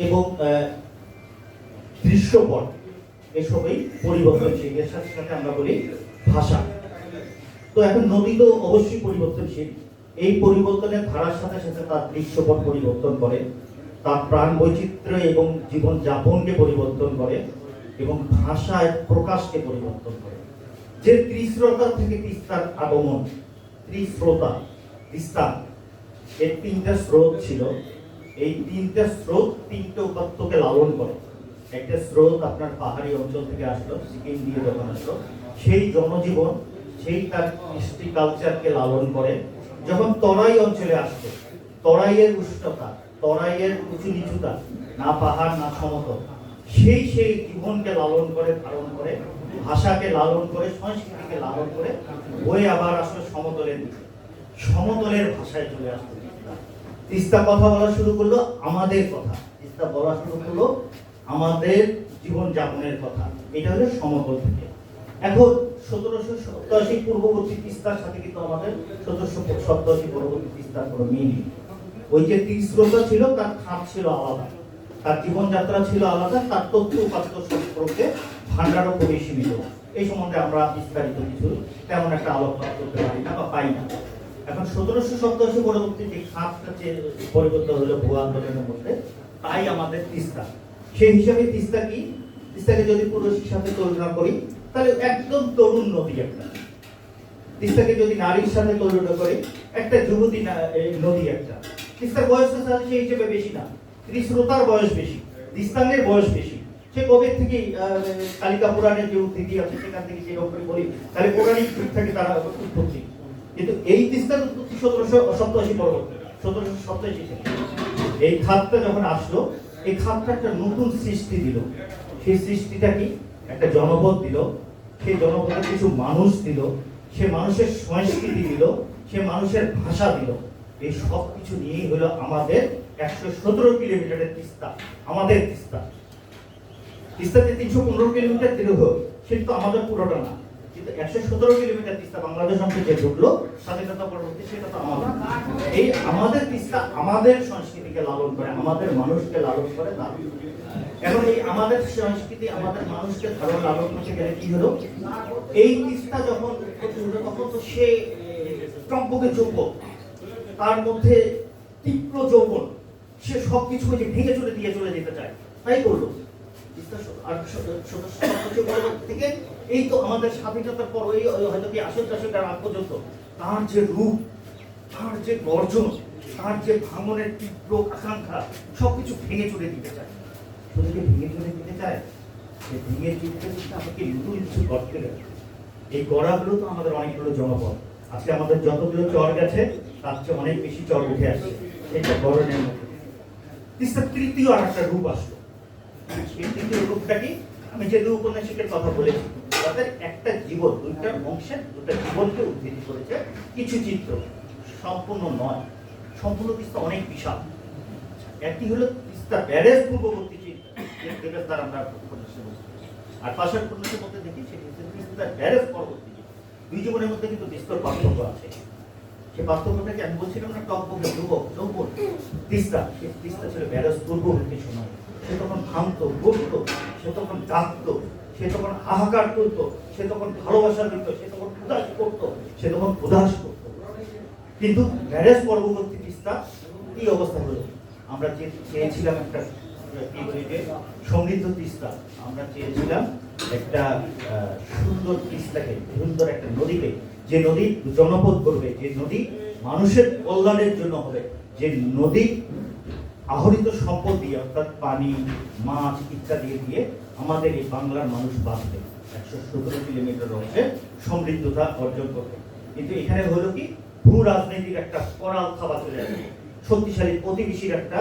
এবং দৃশ্যপট এসবই পরিবর্তনশীল। এর সাথে সাথে আমরা বলি ভাষা। তো এখন নদী তো অবশ্যই পরিবর্তনশীল। এই পরিবর্তনের ধারার সাথে সাথে তার দৃশ্যপট পরিবর্তন করে, তার প্রাণ বৈচিত্র্য এবং জীবন যাপনকে পরিবর্তন করে এবং ভাষায় প্রকাশকে পরিবর্তন করে। যে ত্রিস্রোতা থেকে তিস্তার আগমন, ত্রিস্রোতা তিস্তা, এর তিনটা স্রোত ছিল। এই তিনটা স্রোত তিনটে উপাত্তকে লালন করে। একটা স্রোত আপনার পাহাড়ি অঞ্চল থেকে আসলো, সিকিম দিয়ে যখন আসলো, সেই জনজীবন, সেই তার কৃষ্টি কালচারকে লালন করে। যখন তরাই অঞ্চলে আসলো, তরাইয়ের উষ্ণতা, তরাইয়ের উঁচু নিচুতা, না পাহাড় না সমতল, সেই জীবনকে লালন করে, ধারণ করে, ভাষাকে লালন করে, সংস্কৃতিকে লালন করে বয়ে আবার আসলো সমতলের দিকে। সমতলের ভাষায় চলে আসলো তিস্তা। তিস্তা কথা বলা শুরু করলো আমাদের কথা, তিস্তা বলা শুরু করলো আমাদের জীবন যাপনের কথা। এটা হলো সমতল থেকে। এখন 1787 পূর্ববর্তী তিস্তার সাথে কিন্তু আমাদের 1787 পরবর্তী তিস্তার কোনো মিল নেই। ওই যে তিস্রোতা ছিল, তার খাত ছিল আলাদা, তার জীবনযাত্রা ছিল আলাদা, তার তথ্য উপাত্ত সম্পর্কে ভান্ডারও খুবই সীমিত। এই সম্বন্ধে আমরা বিস্তারিত কিছু তেমন একটা আলোকপাত করতে পারি না বা পাই না। এখন 1787 পরবর্তী যে খাতটা পরিবর্তন হলো ভূ আন্দোলনের মধ্যে, তাই আমাদের তিস্তা। সেই হিসাবে তিস্তা কি, তিস্তাকে যদি পুরুষের সাথে তুলনা করি তাহলে একদম তরুণ নদী একটা। তিস্তাকে যদি নারীর সাথে তুলনা করি, একটা যুবতী নদী একটা। তিস্তার বয়স সেই হিসেবে বেশি না, ত্রিস্রোতার বয়স বেশি, তিস্তাঙ্গের বয়স বেশি। সে কবে থেকে কালিকা পুরাণের যে উদ্ধৃতি আছে সেখান থেকে যে রকম বলি, তাহলে পৌরাণিক যুগ থেকে তারা উৎপত্তি। কিন্তু এই তিস্তার উৎপত্তি 1787 পরবর্তী, 1787 থেকে এই খাতটা যখন আসলো, এই খাতটা একটা নতুন সৃষ্টি দিল। সেই সৃষ্টিটা কি, একটা জনপদ দিল, সেই জনপদে কিছু মানুষ দিল, সে মানুষের সংস্কৃতি দিল, সে মানুষের ভাষা দিল। এই সব কিছু নিয়েই হলো আমাদের 117 কিলোমিটারের তিস্তা, আমাদের তিস্তা। তিস্তাতে 315 কিলোমিটার দীর্ঘ, কিন্তু আমাদের পুরোটা না। কিন্তু 117 কিলোমিটার তিস্তা বাংলাদেশ অংশে যে ঢুকলো স্বাধীনতা পরবর্তী, সেটা তো আমাদের। এই আমাদের তিস্তা আমাদের সংস্কৃতিকে লালন করে, আমাদের মানুষকে লালন করে। এখন এই আমাদের সংস্কৃতি, আমাদের মানুষকে ধারণ লালন করতে গেলে কি হলো, এই তিস্তা যখন তখন তো সে চম্পকে চুম্বক, তার মধ্যে তীব্র যৌবন, সে সবকিছু ভেঙে চলে দিয়ে চলে যেতে চায়, তাই করলো। থেকে এই তো আমাদের স্বাধীনতার পর, এই হয়তো কি 80 দশকের আগ পর্যন্ত তার যে রূপ, তার যে গর্জন, তার যে ভাঙনের তীব্র আকাঙ্ক্ষা, সবকিছু ভেঙে চলে দিতে চায়। শুধু কি ভেঙে চলে দিতে চায়, সে ভেঙে দিতে আমাকে নতুন কিছু করতে গেছে। এই গড়াগুলো তো আমাদের অনেকগুলো জনপদ। আজকে আমাদের যতগুলো চর গেছে তার চেয়ে অনেক বেশি চর উঠে আসছে, এটা গড়নের মধ্যে। তিস্তার তৃতীয় আর একটা রূপ আসলো। তৃতীয় রূপটা কি, আমি যে দু উপন্যাসিকের কথা বলেছি, তাদের একটা জীবন, দুইটা অংশের দুটা জীবনকে উদ্ধৃতি করেছে কিছু চিত্র, সম্পূর্ণ নয়। সম্পূর্ণ তিস্তা অনেক বিশাল। একটি হলো তিস্তা ব্যারেজ পূর্ববর্তী চিত্র, তার আমরা উপন্যাসে বলছি, আর পাশের উপন্যাসের মধ্যে দেখি সেটি তিস্তা ব্যারেজ পরবর্তী। দুই জীবনের মধ্যে কিন্তু বিস্তর পার্থক্য আছে। সে পার্থক্যটাকে আমি বলছিলাম না, টকবকে যুবক যৌবন। তিস্তা ছিল ব্যারেজ পূর্ববর্তী সময়। সে তখন ভাঙত, গড়ত, সে তখন ডাকত, সে তখন হাহাকার করতো, সে তখন ভালোবাসা দিত, সে তখন উদাস করতো, সে তখন উদাস করত। কিন্তু ব্যারেজ পরবর্তী তিস্তা কি অবস্থা হলো, আমরা চেয়েছিলাম একটা কি বলি যে সমৃদ্ধ তিস্তা, আমরা চেয়েছিলাম একটা সুন্দর তিস্তাকে, সুন্দর একটা নদীকে, যে নদী জনপদ করবে, যে নদী মানুষের কল্যাণের জন্য হবে, যে নদী আহরিত সম্পদ দিয়ে, অর্থাৎ পানি, মাছ ইত্যাদি দিয়ে আমাদের এই বাংলার মানুষ বাঁচবে, 117 কিলোমিটার অংশে সমৃদ্ধতা অর্জন করবে। কিন্তু এখানে হলো কি, ভূ রাজনৈতিক একটা করাল খাওয়া চলে আসলো, শক্তিশালী প্রতিবেশীর একটা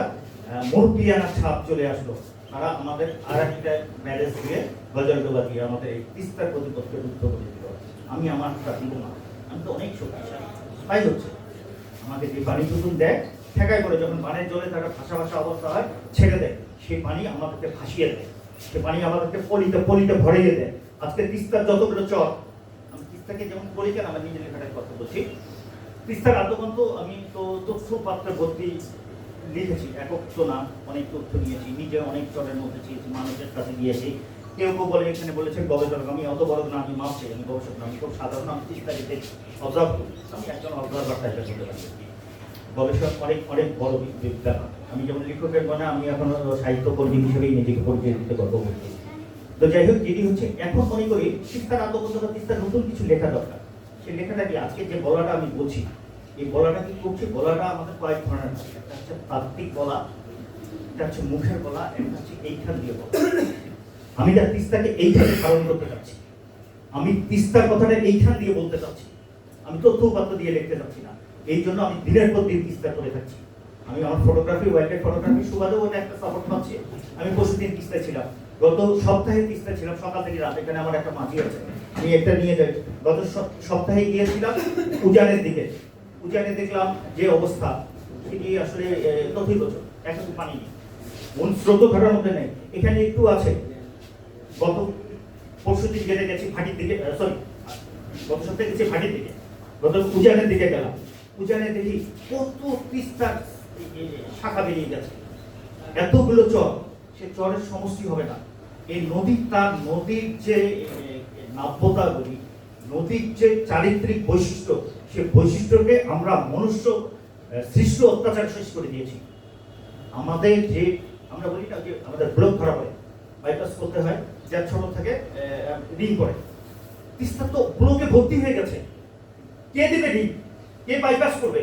মুরব্বিয়ানা ছাপ চলে আসলো। তারা আমাদের আর একটা ব্যারেজ দিয়ে, গজলডোবা দিয়ে আমাদের এই তিস্তার প্রতিপক্ষে রুদ্ধ করে দিল। আমি আমারটা দিব না, আমি তো অনেক শক্তিশালী। তাই হচ্ছে আমাকে যে পানি টুকুন দেয়, ঠেকায় করে যখন পানের জলে তারা ভাসা অবস্থা হয়, ছেড়ে দেয়, সেই পানি আমাদেরকে ভাসিয়ে দেয়, সে পানি আমাদেরকে পলিতে ভরিয়ে দেয়। আজকে তিস্তার যতগুলো চর, আমি তিস্তাকে যেমন বলি, কেন আমার নিজের লেখাটার কথা বলছি, তিস্তার আদ্যপান্ত আমি তো তথ্য পাত্রে ভর্তি লিখেছি, একক তো না, অনেক তথ্য নিয়েছি, নিজে অনেক চরের মধ্যে চেয়েছি, মানুষের কাছে গিয়েছি। কেউ কেউ বলে এখানে বলেছেন গবেষক, আমি অত বড় না, আমি মাপছি, আমি গবেষক না, আমি খুব সাধারণ, আমি ইত্যাদিতে অবজার্ভ করি, আমি একজন অবজারভার টাইপের হতে পারি। গবেষক অনেক অনেক বড় ব্যাপার। আমি যেমন লেখকের মনে আমি এখন সাহিত্য কর্মী হিসেবেই নিজেকে পরিচয় দিতে গর্ব করছি। তো যাই হোক, যেটি হচ্ছে এখন মনে করি শিক্ষার আত্মবোধকতা, তিস্তার নতুন কিছু লেখা দরকার। সেই লেখাটা কি আজকে যে বলাটা আমি বলছি, এই বলাটা কি করছি, বলাটা আমাদের কয়েক ধরনের আছে। একটা হচ্ছে তাত্ত্বিক বলা, একটা হচ্ছে মুখের বলা, একটা হচ্ছে এইখান দিয়ে বলা। আমি তার তিস্তাকে এইখানে ধারণ করতে চাচ্ছি, আমি তিস্তার কথাটা এইখান দিয়ে বলতে চাচ্ছি, আমি তথ্য উপাত্ত দিয়ে লিখতে চাচ্ছি না। এই জন্য আমি দিনের পর দিন তিস্তা করে থাকছি। আমি আমার ফটোগ্রাফি, ওয়াইল্ড লাইফ ফটোগ্রাফি সুবাদেও ওটা একটা সাপোর্ট পাচ্ছি। আমি পরশুদিন তিস্তায় ছিলাম, গত সপ্তাহে তিস্তায় ছিলাম, সকাল থেকে রাত। এখানে আমার একটা মাঝি আছে, আমি একটা নিয়ে যাই। গত সপ্তাহে গিয়েছিলাম উজানের দিকে। উজানে দেখলাম যে অবস্থা, সেটি আসলে নথিগোচর, এখন পানি নেই, মন স্রোত ঘটার মধ্যে নেই। এখানে একটু আছে। গত পরশুদিন গেছি ভাটির দিকে, সরি গত সপ্তাহে গেছি ভাটির দিকে, গত উজানের দিকে গেলাম। উজানে দেখি কত তিস্তার শাখা বেরিয়ে গেছে, এতগুলো চর, সে চরের সমষ্টি হবে না। এই নদীর, তার নদীর যে নাব্যতা বলি, নদীর যে চারিত্রিক বৈশিষ্ট্য, সে বৈশিষ্ট্যকে আমরা মনুষ্য সৃষ্ট অত্যাচার শেষ করে দিয়েছি। আমাদের যে, আমরা বলি না যে আমাদের ব্লক খারাপ হয়, বাইপাস করতে হয়, যার ছোট থেকে রিং করে, তিস্তা তো ব্লকে ভর্তি হয়ে গেছে। কে দেবে রিং, কে বাইপাস করবে?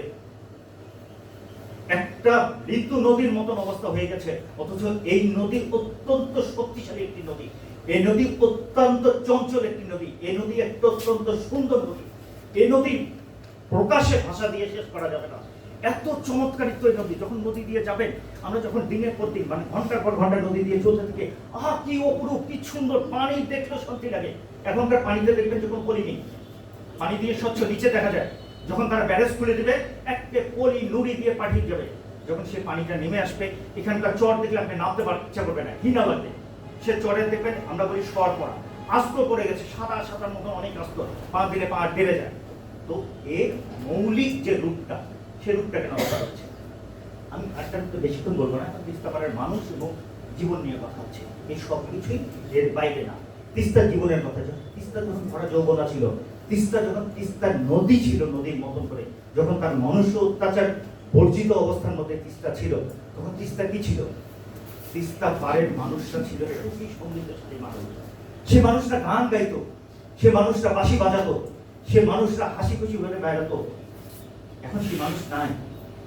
একটা মৃত্যু নদীর মতন অবস্থা হয়ে গেছে। অথচ এই নদী অত্যন্ত শক্তিশালী একটি নদী, এই নদী অত্যন্ত চঞ্চল একটি নদী, এই নদী একটা অত্যন্ত সুন্দর নদী। এই নদী প্রকাশে ভাষা দিয়ে শেষ করা যাবে না, এত চমৎকারিত এই নদী। যখন নদী দিয়ে যাবেন, আমরা যখন দিনের পর দিন, মানে ঘন্টার পর ঘন্টা নদী দিয়ে চলতে থেকে, আহা কি অপরূপ, কি সুন্দর, পানি দেখলে শান্তি লাগে। এখনকার পানিতে দেখবেন যখন পলি নেই, পানি দিয়ে স্বচ্ছ নিচে দেখা যায়, যখন তারা ব্যারেজ খুলে দিবে, একটা পলি নুড়ি দিয়ে পাঠিয়ে যাবে, যখন সে পানিটা নেমে আসবে, এখানকার চর দেখলে আপনি নামতে ইচ্ছা করবে না, ঘৃণা লাগবে। সে চরে দেখবেন, আমরা বলি সর পড়া, আস্ত পড়ে গেছে, সাদা সাদার মতো অনেক আস্ত, পা দিলে পা ডেবে যায়। তো এর মৌলিক যে রূপটা, সে রূপটাকে নষ্ট হচ্ছে। আমি একটা তো বেশিক্ষণ বলবো না, তিস্তাপাড়ের মানুষ এবং জীবন নিয়ে কথা হচ্ছে, এই সব কিছুই এর বাইরে না। তিস্তার জীবনের কথা, তিস্তা যখন ভরা যৌবনা ছিল, তিস্তা যখন তিস্তার নদী ছিল নদীর মতন করে, যখন তার মনুষ্য অত্যাচার বর্জিত অবস্থার মধ্যে তিস্তা ছিল, তখন তিস্তা কি ছিল? তিস্তা পাড়ের মানুষরা ছিল সুখী সমৃদ্ধশালী মানুষ। সে মানুষরা গান গাইতো, সে মানুষরা বাঁশি বাজাতো, সে মানুষরা হাসি খুশি হয়ে বেড়াতো। এখন সে মানুষ নাই,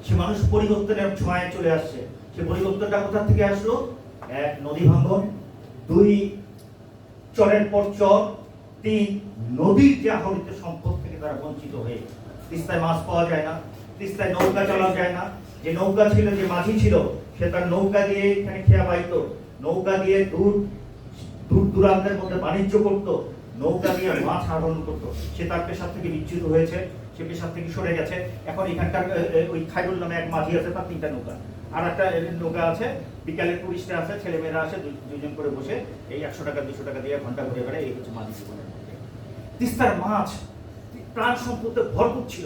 সে মানুষ পরিবর্তনের ছোঁয়ায় চলে আসছে। সে পরিবর্তনটা কোথা থেকে আসলো? এক, নদী ভাঙ্গন; দুই, চরের পর চর; তিন, নদীর যে আহরিত সম্পদ থেকে তারা বঞ্চিত হয়ে। তিস্তায় মাছ পাওয়া যায় না, তিস্তায় নৌকা চালানো যায় না। যে নৌকা ছিল, যে মাঝি ছিল, সে তার নৌকা দিয়ে এখানে খেয়া পাইত, নৌকা দিয়ে দূর দূর দূরান্তের মধ্যে বাণিজ্য করতো, নৌকা দিয়ে মাছ আহরণ করতো। সে তার পেশার থেকে বিচ্যুত হয়েছে, সে পেশার থেকে সরে গেছে। এখন এখানকার ওই খাইরুল নামে এক মাঝি আছে, তার 3টা নৌকা, আর একটা নৌকা আছে, বিকালে টুরিস্টে আছে, ছেলেমেয়েরা আসে, দুইজন করে বসে এই 100 টাকা 200 টাকা দিয়ে ঘন্টা ঘুরে বেড়ায়। এই হচ্ছে মাঝি জীবনের মধ্যে। তিস্তার মাছ প্রাণ সম্পদে ভরপুর ছিল,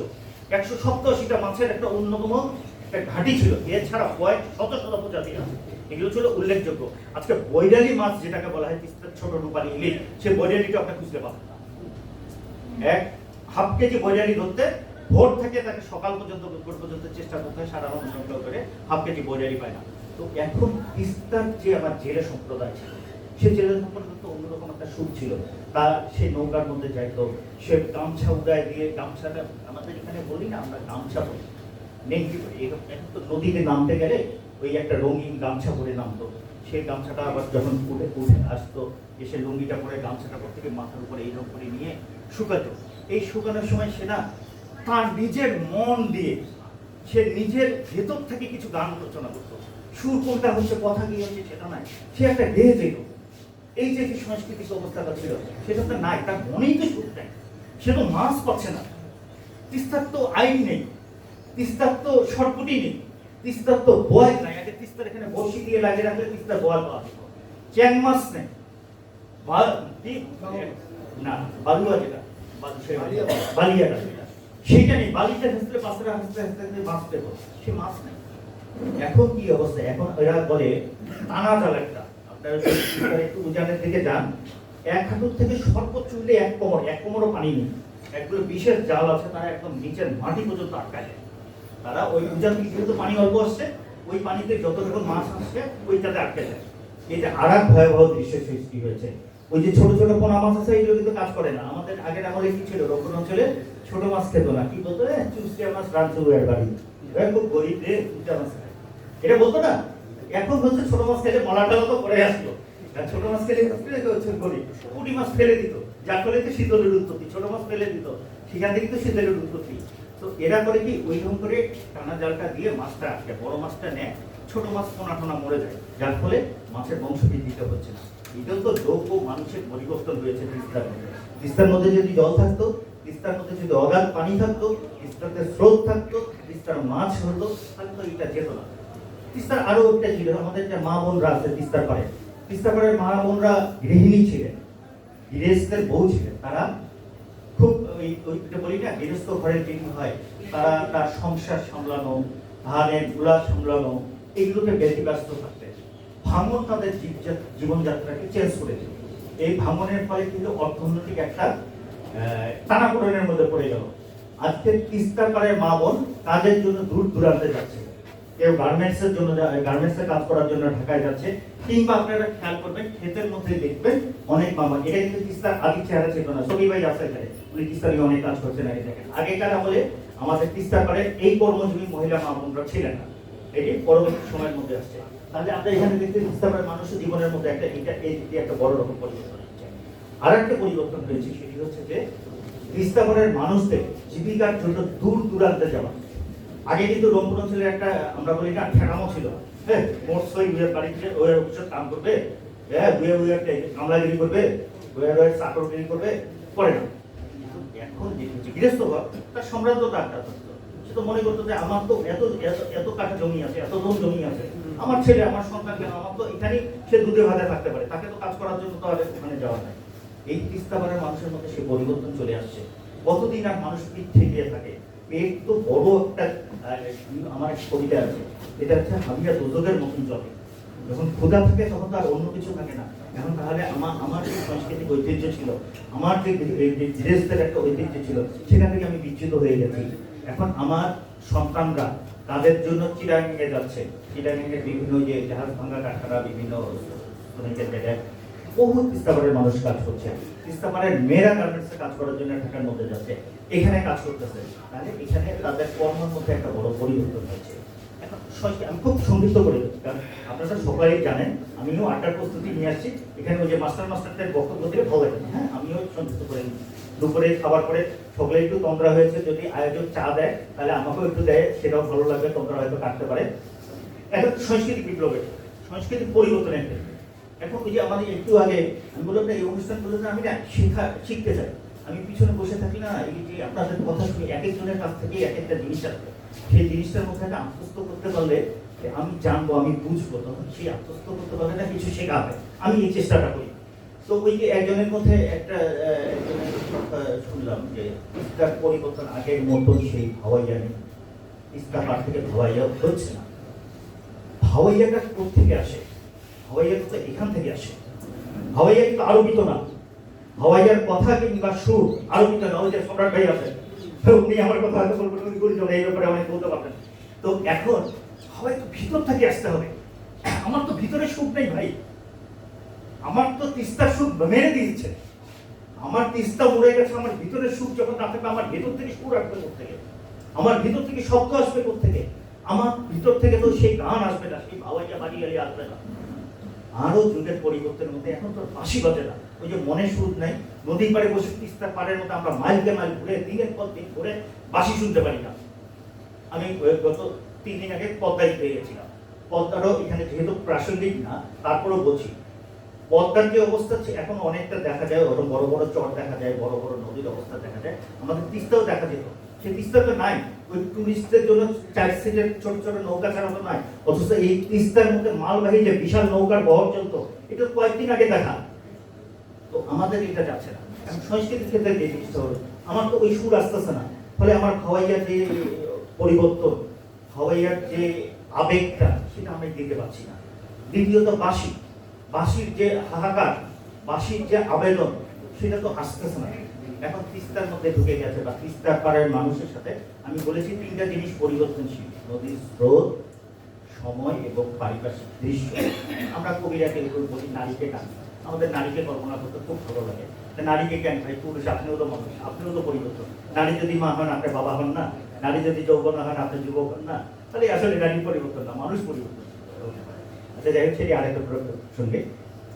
187টা মাছের একটা অন্যতম একটা ঘাঁটি ছিল। এছাড়া কয়েক শত শত প্রজাতি আছে, এগুলো ছিল উল্লেখযোগ্য। আজকে বৈরালি মাছ যেটাকে বলা হয়, তিস্তার ছোট রূপালী ইলিশ, সে বৈরালিটা আপনি খুঁজতে পাবেন না। 1.5 কেজি বৈরালি ধরতে ভোর থেকে তাকে সকাল পর্যন্ত চেষ্টা করতে হয়, সারা অনুসন্ধান করে 1/2 কেজি বৈরালি পায় না। তো এখন তিস্তার যে আমার জেলে সম্প্রদায় ছিল, সে জেলে সম্প্রদায় তো অন্যরকম একটা সুখ ছিল। তা সে নৌকার মধ্যে যাইতো, সে গামছা উড়ায় দিয়ে, গামছাটা আমাদের এখানে বলি না, আমরা গামছা বলি, নেংটি বলি। এখন তো নদীতে নামতে গেলে ওই একটা রঙিন গামছা পরে নামতো। সেই গামছাটা আবার যখন উঠে আসতো, এসে লুঙ্গিটা পরে গামছাটা পর থেকে মাথার উপরে এইরকম করে নিয়ে শুকাতো। এই শুকানোর সময় সে না তার নিজের মন দিয়ে, সে নিজের ভেতর থেকে কিছু গান রচনা করতো। সুর কোনটা হচ্ছে, কথা কি হচ্ছে সেটা নাই, সে একটা গেয়ে যেত। এই যে সাংস্কৃতিক অবস্থাটা ছিল, সেটা তো নাই, তার মনেই তো সুর নেই, সে তো মাছ পাচ্ছে না। তিস্তার তো আইন নেই, তিস্তার তো সরপুটি নেই, তিস্তার তো বয় নাই। আগে তিস্তার এখানে বসি দিয়ে লাগিয়ে রাখলে তিস্তার বয় পাওয়া যেত। চ্যাং মাছ নেই, না বালুয়া, যেটা বালিয়াটা, সেটা নেই। বালিটা হেসলে মাছটা হেসতে হেসতে মাছ পেত, সে মাছ নেই। এখন কি অবস্থা, এখন এরা বলে টানা জাল একটা, আপনারা একটু উজানের দিকে যান, 1 হাঁটুর থেকে সর্বোচ্চ হলে 1 কোমরও পানি নেই, একগুলো বিশেষ জাল আছে, তারা একদম নিচের মাটি পর্যন্ত আটকায় যায়। তারা ওই উজান থেকে যেহেতু পানি অল্প আসছে, ওই পানিতে যতটুকু মাছ আসছে ওইটাতে আটকে যায়। এটা আর এক ভয়াবহ দৃশ্যের সৃষ্টি হয়েছে। ওই যে ছোট ছোট পোনা মাছ আছে, এইগুলো কিন্তু কাজ করে না। আমাদের আগের আমলে কি ছিল, রক্ষণ অঞ্চলে ছোট মাছ খেত না, কি বলতো, চুষ্টিয়া মাছ রাজুয়ের বাড়ি, খুব গরিব রে চুষ্টিয়া মাছ খায়, এটা বলতো না। এখন হচ্ছে ছোট মাছ খেলে মলাটাও তো পরে আসলো, ছোট মাছ খেলে গরিব, পুঁটি মাছ ফেলে দিত, যার ফলে তো শীতলের উৎপত্তি, ছোট মাছ ফেলে দিত, সেখান থেকে তো শীতলের উৎপত্তি। তো এরা করে কি, ওইরকম করে টানা জালটা দিয়ে মাছটা আটকে, বড় মাছটা নেয়, ছোট মাছ পোনা টোনা মরে যায়, যার ফলে মাছের বংশ বৃদ্ধিটা হচ্ছে না। এটাও তো লোক ও মানুষের পরিবর্তন হয়েছে তিস্তার মধ্যে। তিস্তার মধ্যে যদি জল থাকতো, তিস্তার মধ্যে যদি অগাধ পানি থাকতো, তিস্তাতে স্রোত থাকতো, তিস্তার মাছ হতো, তাহলে তো এটা যেত না। তিস্তার আরো একটা ছিল, আমাদের যে মা বোনরা আছে তিস্তার পাড়ে, তিস্তার পাড়ের মা বোনরা গৃহিণী ছিলেন, গৃহস্থের বউ ছিলেন। তারা খুব ওইটা বলি না, গৃহস্থ ঘরের যিনি হয়, তারা তার সংসার সামলানো, ধানের গুলা সামলানো, এগুলোকে ব্যতিব্যস্ত থাকতেন। ভাঙন তাদের জীবনযাত্রাকে চেঞ্জ করে দিল। এই ভাঙনের ফলে কিন্তু অর্থনৈতিক একটা টানাপোড়েনের মধ্যে পড়ে গেল। আজকে তিস্তার পাড়ের মা বোন কাজের জন্য দূর দূরান্তে যাচ্ছে, কেউ গার্মেন্টসের জন্য, গার্মেন্টসে কাজ করার জন্য ঢাকায় যাচ্ছে, কিংবা আপনারা খেয়াল করবেন ক্ষেতের মধ্যে দেখবেন অনেক মামা, এটা কিন্তু তিস্তার আদি চেহারা ছিল না। সবই ভাই আছে এখানে, উনি তিস্তা নিয়ে অনেক কাজ করছেন আগে দেখেন। আগেকার আমলে আমাদের তিস্তার পাড়ে এই কর্মজীবী মহিলা মা বোনরা ছিলেন না, এটি পরবর্তী সময়ের মধ্যে আসছে। তাহলে আমরা এখানে দেখতে তিস্তার পাড়ের মানুষের জীবনের মধ্যে একটা এই একটা বড় রকম পরিবর্তন হচ্ছে। আর একটা পরিবর্তন হয়েছে, সেটি হচ্ছে যে তিস্তা পাড়ের মানুষদের জীবিকার জন্য দূর দূরান্তে যাওয়া। আগে কিন্তু রংপুর অঞ্চলের একটা, আমরা বলি না, ঠেকামো ছিল, হ্যাঁ, মোটসই বুয়ের বাড়িতে ওই অফিসের কাম করবে, হ্যাঁ, বুয়ে কামলাগিরি করবে, বুয়ের চাকরগিরি করবে, করে না। এখন যে গৃহস্থ ঘর, তার সম্রাজ্যতা একটা থাকতো। সে তো মনে করতো যে আমার তো এত এত এত কাঠা জমি আছে, এত দম জমি আছে, আমার ছেলে আমার সন্তান কেন, আমার তো এখানেই সে দুধে ভাতে থাকতে পারে, তাকে তো কাজ করার জন্য তো আর ওখানে যাওয়া নাই। এই তিস্তা পাড়ের মানুষের মধ্যে সে পরিবর্তন চলে আসছে। কতদিন আর মানুষ পিঠ ঠেকিয়ে থাকে। পেট তো বড় একটা, আমার এক কবিতা আছে, এটা হচ্ছে হাবিয়া দোজকের মতন চলে। যখন ক্ষুধা থাকে তখন তো আর অন্য কিছু থাকে না। এখন তাহলে আমার যে সাংস্কৃতিক ঐতিহ্য ছিল, আমার যে গৃহস্থের একটা ঐতিহ্য ছিল, সেখান থেকে আমি বিচ্যুত হয়ে গেছি। এখন আমার সন্তানরা তাদের জন্য চিটাগাঙ্গে যাচ্ছে, চিটাগাঙ্গের বিভিন্ন যে জাহাজ ভাঙা কারখানা, বিভিন্ন শ্রমিকের জায়গায় বহু তিস্তাপাড়ের মানুষ কাজ করছে। তিস্তাপাড়ের মেয়েরা গার্মেন্টসে কাজ করার জন্য ঢাকার মধ্যে যাচ্ছে, এখানে কাজ করতেছে। তাহলে এখানে তাদের কর্মের মধ্যে একটা বড় পরিবর্তন হয়েছে। এখন আমি খুব সংক্ষিপ্ত করে দিচ্ছি, কারণ আপনারা সবাই জানেন আমিও আড্ডার প্রস্তুতি নিয়ে আসছি। এখানে ওই যে মাস্টারদের বক্তব্য দিয়ে ভালো লাগে, হ্যাঁ, আমিও সংক্ষিপ্ত করে নিচ্ছি। দুপুরে খাবার পরে সকলে একটু তন্দ্রা হয়েছে, যদি আয়োজক চা দেয় তাহলে আমাকেও একটু দেয়, সেটাও ভালো লাগবে, তন্দ্রা হয়তো কাটতে পারে। এখন সংস্কৃতিক বিপ্লবের, সংস্কৃতিক পরিবর্তনের ক্ষেত্রে এখন ওই যে আমাদের একটু আগে আমি বললাম না, এই অনুষ্ঠানগুলো আমি না শিখতে চাই। আমি পিছনে বসে থাকি না, এই যে আপনাদের কথা শুনি, এক একজনের কাছ থেকে এক একটা জিনিস আসবে, সেই জিনিসটার মধ্যে একটা আত্মস্থ করতে পারলে আমি জানবো, আমি বুঝবো, তখন সেই আত্মস্থ করতে পারলে না কিছু শেখা হবে। আমি এই চেষ্টাটা করি। তো ওই যে একজনের মধ্যে একটা শুনলাম যে তিস্তার পরিবর্তন আগের মতো সেই ভাওয়াইয়া নেই, তিস্তা পাড় থেকে ভাওয়াইয়া হচ্ছে না। ভাওয়াইয়াটা কোথেকে আসে? ভাওয়াইয়া তো এখান থেকে আসে। ভাওয়াইয়া কিন্তু আরোপিত না, ভাওয়াইয়ার কথা কিংবা সুর আরোপিত না। ওই যে সম্রাট ভাই আছে, উনি আমার কথা হয়তো বলবেন, উনি গুরুজন, এই ব্যাপারে অনেক বলতে পারবেন। তো এখন ভাওয়াই তো ভিতর থেকে আসতে হবে। আমার তো ভিতরে সুখ নেই ভাই, আমার তো তিস্তার সুখ মেরে দিয়েছে, আমার তিস্তা মরে গেছে। আমার ভিতরের সুখ যখন না থাকবে, আমার ভেতর থেকে সুর আসবে কোথেকে, আমার ভিতর থেকে শব্দ আসবে কোথেকে, আমার ভিতর থেকে তো সেই গান আসবে না, সেই ভাওয়াইয়া বাড়ি গাড়ি আসবে না। আরো যুগের পরিবর্তনের মধ্যে এখন তো বাঁশি বাজে না, ওই যে মনে সুর নাই। নদীর পাড়ে বসে তিস্তার পাড়ের মধ্যে আমরা মাইলকে মাইল ঘুরে দিনের পর দিন ঘুরে বাঁশি শুনতে পারি না। আমি গত 3 দিন আগে পদ্মায় পেয়ে গেছিলাম। পদ্মারও এখানে যেহেতু প্রাসঙ্গিক না, তারপরেও বলছি, পদ্মার যে অবস্থা এখন অনেকটা দেখা যায়, ওরকম বড় বড় চর দেখা যায়, বড় বড় নদীর অবস্থা দেখা যায়। আমাদের তিস্তাও দেখা যেত, সেই তিস্তা তো নাই। ওই টুরিস্টদের জন্য 4 সিটের ছোট ছোট নৌকা ছাড়া তো নাই। অথচ এই তিস্তার মধ্যে মালবাহী যে বিশাল নৌকার বহর চলতো, এটা কয়েকদিন আগে দেখা। তো আমাদের এটা যাচ্ছে না। এখন সংস্কৃতির ক্ষেত্রে যে জিনিসটা হলো, আমার তো ওই সুর আসতেছে না। ফলে আমার ভাওয়াইয়ার যে পরিবর্তন, ভাওয়াইয়ার যে আবেগটা সেটা আমরা দিতে পারছি না। দ্বিতীয়ত বাঁশির যে হাহাকার, বাঁশির যে আবেদন, সেটা তো আসতেছে না। এখন তিস্তার মধ্যে ঢুকে গেছে, বা তিস্তার পাড়ের মানুষের সাথে আমি বলেছি 3টা জিনিস পরিবর্তনশীল: নদীর স্রোত, সময় এবং পারিপার্শ্বিক দৃশ্য। আমরা কবিরাকে বলি নারীকে টান, আমাদের নারীকে কল্পনা করতে খুব ভালো লাগে। নারীকে কেন ভাই, পুরুষ আপনিও তো মানুষ, আপনিও তো পরিবর্তন। নারী যদি মা হন, আপনি বাবা হন না। নারী যদি যৌবন হন, আপনি যুবক হন না। তাহলে আসলে নারী পরিবর্তন না, মানুষ পরিবর্তন। আচ্ছা, যাই হোক, সেটি আরেকটা সঙ্গে।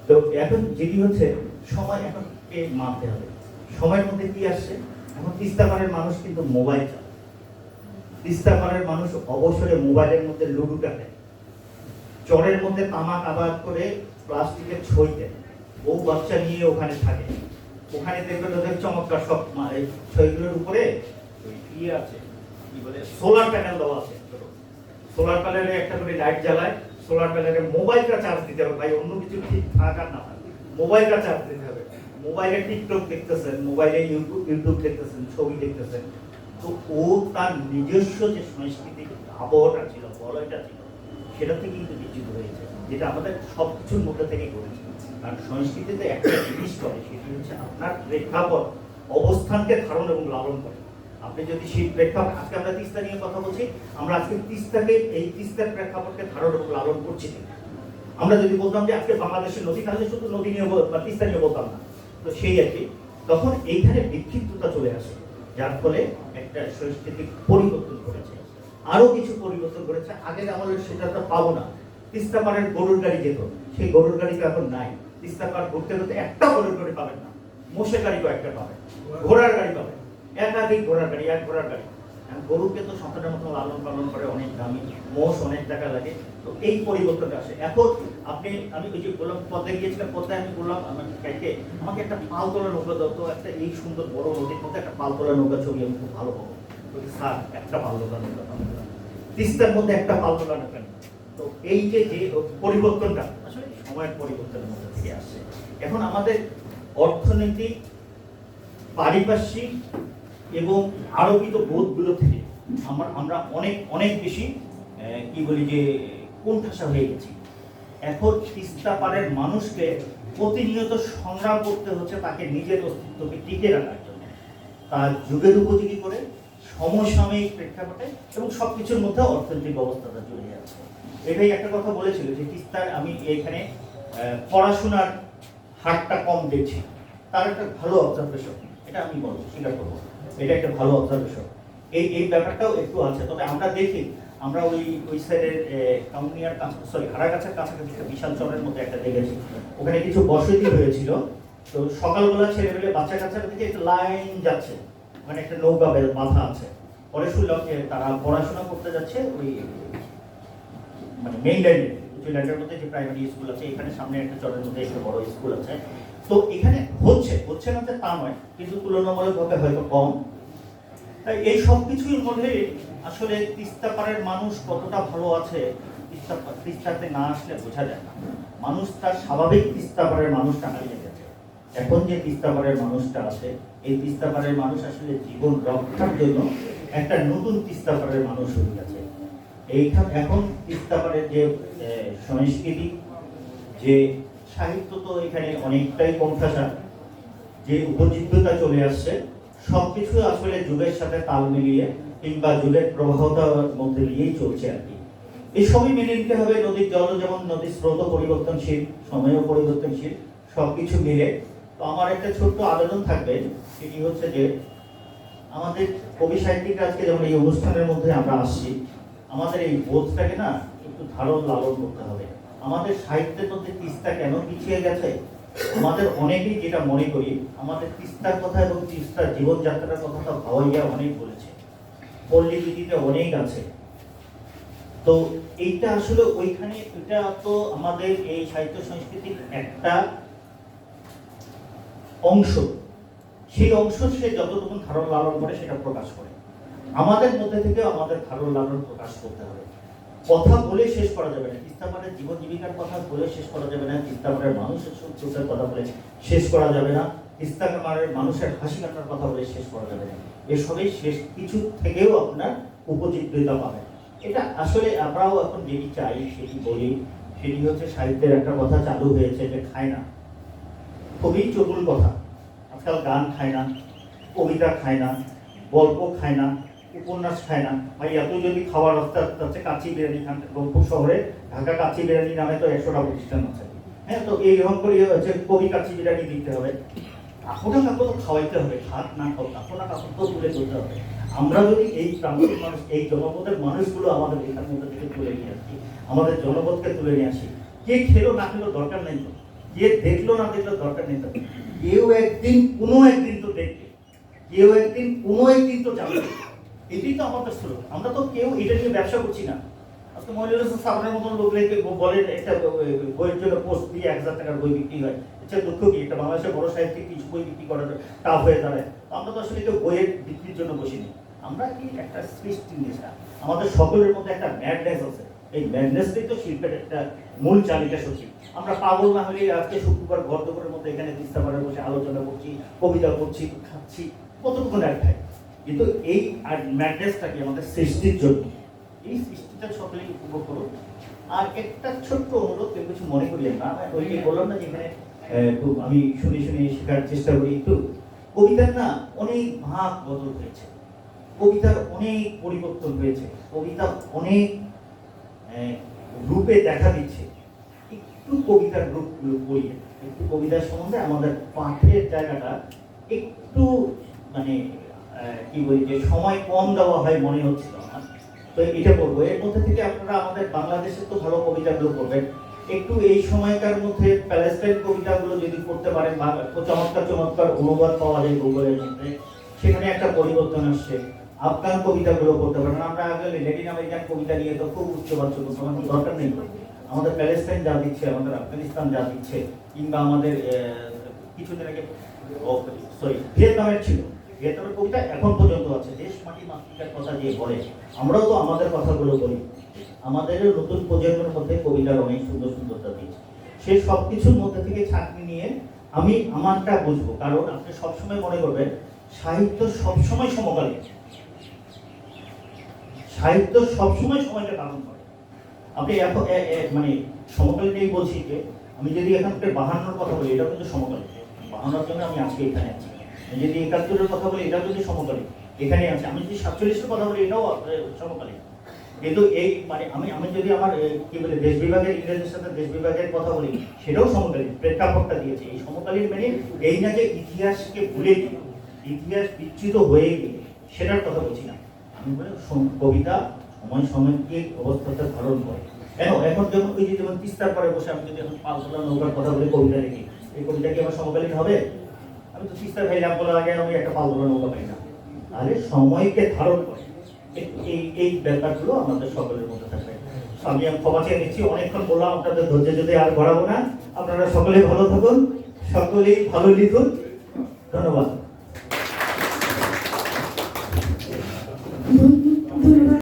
তো এখন যেটি হচ্ছে সময়, এখন কে মানতে হবে। সময়ের মধ্যে কি আসছে? এখন তিস্তা পাড়ের মানুষ কিন্তু মোবাইল চালায়। তিস্তা পাড়ের মানুষ অবসরে মোবাইলের মধ্যে লুডু কাটে, চরের মধ্যে তামাক আবাদ করে প্লাস্টিকের ছই দেয়, বউ বাচ্চা নিয়ে ওখানে থাকে। ওখানে দেখবেন ওদের চমৎকার সব ছইগুলোর উপরে ইয়ে আছে, কি বলে, সোলার প্যানেল দেওয়া আছে। সোলার প্যানেলে একটা করে লাইট জ্বালায়, সোলার প্যানেলে মোবাইলটা চার্জ দিতে হবে। ভাই, অন্য কিছু ঠিক থাক আর না থাক, মোবাইলটা চার্জ দিতে হবে। মোবাইলে টিকটক দেখতেছেন, মোবাইলে ইউটিউব দেখতেছেন, ছবি দেখতেছেন। তো ও তার নিজস্ব যে সাংস্কৃতিক আবহটা ছিল, বলয়টা ছিল, সেটা থেকে কিন্তু বিচ্যুত হয়েছে, যেটা আমাদের সবকিছুর মধ্যে থেকে করেছে। কারণ সংস্কৃতিতে একটা জিনিস করে, সেটি হচ্ছে আপনার প্রেক্ষাপট, অবস্থানকে ধারণ এবং লালন করে। আপনি যদি সেই প্রেক্ষাপট, আজকে আমরা তিস্তা নিয়ে কথা বলছি, আমরা আজকে তিস্তাকে, এই তিস্তার প্রেক্ষাপটকে ধারণ এবং লালন করছি। আমরা যদি বলতাম যে আজকে বাংলাদেশের নদী, তাহলে শুধু নদী নিয়ে বা তিস্তা নিয়ে বলতাম না। তো সেই আর কি, তখন এইখানে বিক্ষিপ্ততা চলে আসে, যার ফলে একটা সাংস্কৃতিক পরিবর্তন ঘটেছে। আরো কিছু পরিবর্তন ঘটেছে। আগের আমলের সেটা তো পাবো না। তিস্তা পাড়ের গরুর গাড়ি যেত, সেই গরুর গাড়ি তো এখন নাই। তিস্তা পাড় ঘুরতে ঘুরতে একটা গরুর গাড়ি পাবেন না, মোষের গাড়ি কয়েকটা পাবেন, ঘোড়ার গাড়ি পাবেন, একাধিক ঘোড়ার গাড়ি, এক ঘোড়ার গাড়ি। গরুকে তো সন্তানের মতো লালন পালন করে, অনেক দামি, মোষ অনেক টাকা লাগে। তো এই পরিবর্তনটা আসে। এখন আমি ওই যে বললাম, পদ্মায় গিয়েছিলাম, পদ্মায় আমি বললাম আমার গাইকে, আমাকে একটা পাল তোলা নৌকা দাও তো, একটা এই সুন্দর বড় নদীর মধ্যে একটা পাল তোলা নৌকা ছবি আমি খুব ভালো পাবো। স্যার, একটা পাল তোলা নৌকা, তিস্তার মধ্যে একটা পাল তোলা নৌকা। তো এই যে পরিবর্তনটা আসলে সময়ের পরিবর্তনের মধ্যে থেকে আসছে। এখন আমাদের অর্থনৈতিক, পারিপার্শ্বিক এবং আরোপিত বোধগুলো থেকে আমরা অনেক অনেক বেশি কি বলি যে কোণঠাসা হয়ে গেছি। এখন তিস্তা পাড়ের মানুষকে প্রতিনিয়ত সংগ্রাম করতে হচ্ছে তাকে নিজের অস্তিত্বকে টিকে রাখার জন্য, তার যুগের উপযোগী করে, সমসাময়িক প্রেক্ষাপটে এবং সবকিছুর মধ্যে অর্থনৈতিক অবস্থাটা জড়িয়ে আছে। এটাই একটা কথা বলেছিল যে তিস্তার, আমি এখানে পড়াশোনার হারটা কম দেখছি, তার একটা ভালো অবজারভেশন, এটা আমি বলবো, স্বীকার করবো, এটা একটা ভালো অবজারভেশন। এই ব্যাপারটাও একটু আছে। তবে আমরা দেখি, আমরা ওই সাইডের কাউনিয়ার কাছে, সরি হারাগাছার কাছাকাছি একটা বিশাল চরের মধ্যে একটা দেখেছি, ওখানে কিছু বসতি হয়েছিল। তো সকালবেলা ছেলেমেলে বাচ্চা কাচ্চারা থেকে একটা লাইন যাচ্ছে, ওখানে একটা নৌকা বাঁধা আছে। পরে শুনলাম যে তারা পড়াশোনা করতে যাচ্ছে ওই মানে মেইন লাইনে, উঁচু লাইনের মধ্যে যে প্রাইমারি স্কুল আছে, এখানে সামনে একটা চরের মধ্যে একটা বড় স্কুল আছে। তো এখানে হচ্ছে না যে তা নয়, কিন্তু তুলনামূলকভাবে হয়তো কম। তাই এই সব কিছুর মধ্যে আসলে তিস্তা পাড়ের মানুষ কতটা ভালো আছে, তিস্তাতে না আসলে বোঝা যায় না। মানুষ তার স্বাভাবিক তিস্তা পাড়ের মানুষটা হারিয়ে গেছে। এখন যে তিস্তা পাড়ের মানুষটা আছে, এই তিস্তা পাড়ের মানুষ আসলে জীবন রক্ষার জন্য একটা নতুন তিস্তা পাড়ের মানুষ হয়ে গেছে। এইখানে এখন তিস্তা পাড়ের যে সংস্কৃতি, যে সাহিত্য, তো এখানে অনেকটাই কোণঠাসা, যে উপজীব্যতা চলে আসছে, সবকিছু আসলে যুগের সাথে তাল মিলিয়ে কিংবা যুগের প্রবাহতার মধ্যে দিয়েই চলছে আর কি। এই সবই মেনে নিতে হবে। নদীর জল যেমন, নদীর স্রোত পরিবর্তনশীল, সময়ও পরিবর্তনশীল, সবকিছু মিলে। তো আমার একটা ছোট্ট আবেদন থাকবে, সেটি হচ্ছে যে আমাদের কবি সাহিত্যিক আজকে যেমন এই অনুষ্ঠানের মধ্যে আমরা আসছি, আমাদের এই বোধটাকে না একটু ধারণ লালন করতে হবে। আমাদের সাহিত্যের মধ্যে তিস্তা কেন পিছিয়ে গেছে, আমাদের অনেকেই যেটা মনে করি, আমাদের তিস্তার কথা এবং তিস্তার জীবনযাত্রার কথা তো ভাওয়াইয়া অনেক বলেছে, পল্লীগীতিতে অনেক আছে। তো এইটা আসলে ওইখানে, এটা তো আমাদের এই সাহিত্য সংস্কৃতির একটা অংশ। সেই অংশ সে যতটুকু ধারণ লালন করে সেটা প্রকাশ করে। আমাদের মধ্যে থেকে আমাদের ধারণ লালন প্রকাশ করতে হবে। কথা বলে শেষ করা যাবে না, তিস্তা পাড়ের জীবন জীবিকার কথা বলে শেষ করা যাবে না, তিস্তা পাড়ের মানুষের সুখের কথা বলে শেষ করা যাবে না, তিস্তা পাড়ের মানুষের হাসি কান্নার কথা বলে শেষ করা যাবে না। এসবেই শেষ কিছু থেকেও আপনার উপজীব্যতা পাবেন। এটা আসলে আমরাও এখন যেটি চাই সেটি বলি, সেটি হচ্ছে সাহিত্যের একটা কথা চালু হয়েছে যে খায় না, খুবই চতুল কথা। আজকাল গান খায় না, কবিতা খায় না, গল্প খায় না, উপন্যাস খায় না। ভাই এত যদি খাওয়ার রাস্তা হচ্ছে কাচ্চি বিরিয়ানি খান, রংপুর শহরে ঢাকা কাচ্চি বিরিয়ানি নামে তো 100টা প্রতিষ্ঠান আছে। হ্যাঁ, তো এইরকম করে হচ্ছে কবি কাচ্চি বিরিয়ানি দিতে হবে, কাকুটা কাকু তো খাওয়াইতে হবে, খাক না খাও কাকুটা কাকু তো তুলে ধরতে হবে। আমরা যদি এই প্রান্তিক মানুষ, এই জনপদের মানুষগুলো আমাদের এখান মধ্যে থেকে তুলে নিয়ে আসি, আমাদের জনপদকে তুলে নিয়ে আসি, কে খেলো না খেলো দরকার নেই তো, কে দেখলো না দেখলো দরকার নেই তো, কেউ একদিন কোনো একদিন তো দেখবে, কেউ একদিন কোনো একদিন তো জানবে। এটাই তো আমাদের স্রোত। আমরা তো কেউ এটা নিয়ে ব্যবসা করছি না। আজকে মহিলা সামনের মতন লোককে বলেন একটা বইয়ের জন্য পোস্ট দিয়ে 1000 টাকার বই বিক্রি হয়, এটা দুঃখ কি? একটা বাংলাদেশের বড় সাহিত্যিক কিছু বই বিক্রি করার টাফ হয়ে দাঁড়ায়। আমরা তো আসলে কেউ বইয়ের বিক্রির জন্য বসিনি, আমরা কি একটা সৃষ্টি নিয়েছিলাম। আমাদের সকলের মধ্যে একটা ম্যাডনেস আছে, এই ম্যাডনেসটাই তো শিল্পের একটা মূল চালিকা শক্তি। আমরা পাগল না হলে আজকে শুক্রবার ঘর দুপুরের মধ্যে এখানে তিস্তাপাড়ে বসে আলোচনা করছি, কবিতা করছি, খাচ্ছি, কতটুকু একটাই। কিন্তু এই আর ম্যাডনেসটাকে আমাদের সৃষ্টির জন্য, এই সৃষ্টিটা সকলেই উপভোগ করুন। আর একটা ছোট্ট অনুরোধ, কেউ কিছু মনে করিলেন না, ওই যে বললাম না যেখানে আমি শুনে শুনে শেখার চেষ্টা করি একটু। কবিতার না অনেক ভাগ বদল হয়েছে, কবিতার অনেক পরিবর্তন হয়েছে, কবিতা অনেক রূপে দেখা দিচ্ছে। একটু কবিতার রূপগুলো পড়ি, একটু কবিতার সম্বন্ধে আমাদের পাঠের জায়গাটা একটু মানে কি বলি যে সময় কম দেওয়া হয় মনে হচ্ছিল আমার, তো এটা করবো। এর মধ্যে থেকে আপনারা আমাদের বাংলাদেশের তো ভালো কবিতাগুলো করবেন, একটু এই সময়কার মধ্যে প্যালেস্টাইন কবিতাগুলো যদি করতে পারেন, চমৎকার চমৎকার অনুবাদ পাওয়া যায় গুগলের মধ্যে, সেখানে একটা পরিবর্তন আসছে। আফগান কবিতাগুলো করতে পারেন। আমরা আগে ল্যাটিন আমেরিকান কবিতা নিয়ে তো খুব উচ্চবাচ্য করতাম, দরকার নেই। আমাদের প্যালেস্টাইন যা দিচ্ছে, আমাদের আফগানিস্তান যা দিচ্ছে, কিংবা আমাদের কিছুদিন আগে ভিয়েতনামের ছিল, ভিয়েতনামের কবিতা এখন পর্যন্ত আছে। দেশ মাটি মাতৃকার কথা যে বলে, আমরাও তো আমাদের কথাগুলো বলি। আমাদের নতুন প্রজন্মের মধ্যে কবিতার অনেক সুন্দর সুন্দরতা দিয়েছে। সে সব কিছুর মধ্যে থেকে ছাঁকনি নিয়ে আমি আমারটা বুঝবো। কারণ আপনি সবসময় মনে করবেন সাহিত্য সবসময় সমকালীন, সাহিত্য সবসময় সময়টা পালন করে। আপনি এখন মানে সমকালীন এই বলছি যে আমি যদি এখানকার 52 কথা বলি, এটা কিন্তু সমকালীন, 52 জন্য আমি আজকে এখানে আছি। আমি যদি 71 কথা বলি, এটাও কিন্তু সমকালীন, এখানে আছে। আমি যদি 47 কথা বলি, এটাও সমকালীন। কিন্তু এই মানে আমি যদি আমার কি বলে দেশ বিভাগের, ইংরেজির সাথে দেশ বিভাগের কথা বলি, সেটাও সমকালীন, প্রেক্ষাপটটা দিয়েছে। এই সমকালীন মানে এই না যে ইতিহাসকে ভুলে গিয়ে, ইতিহাস বিচ্যুত হয়ে গিয়ে সেটার কথা বলছি না। আমি বলি কবিতা সময় সাময়িক অবস্থাটা ধারণ করে। এখন যেমন ওই যে যেমন তিস্তার পরে বসে আমি যদি এখন পালতোলা নৌকার কথা বলে কবিতা লিখি, এই কবিতা কি আমার সমকালীন হবে? আমি তো তিস্তার খাইলাম বলার আগে আমি একটা পালতোলা নৌকা পাই না। তাহলে সময়কে ধারণ করে এই ব্যাপারগুলো আমাদের সকলের মধ্যে থাকবে। আমি ক্ষমা চেয়ে নিচ্ছি, অনেকক্ষণ বললাম, আপনাদের ধৈর্য যদি আর বাড়াবো না। আপনারা সকলেই ভালো থাকুন, সকলেই ভালো লিখুন। ধন্যবাদ।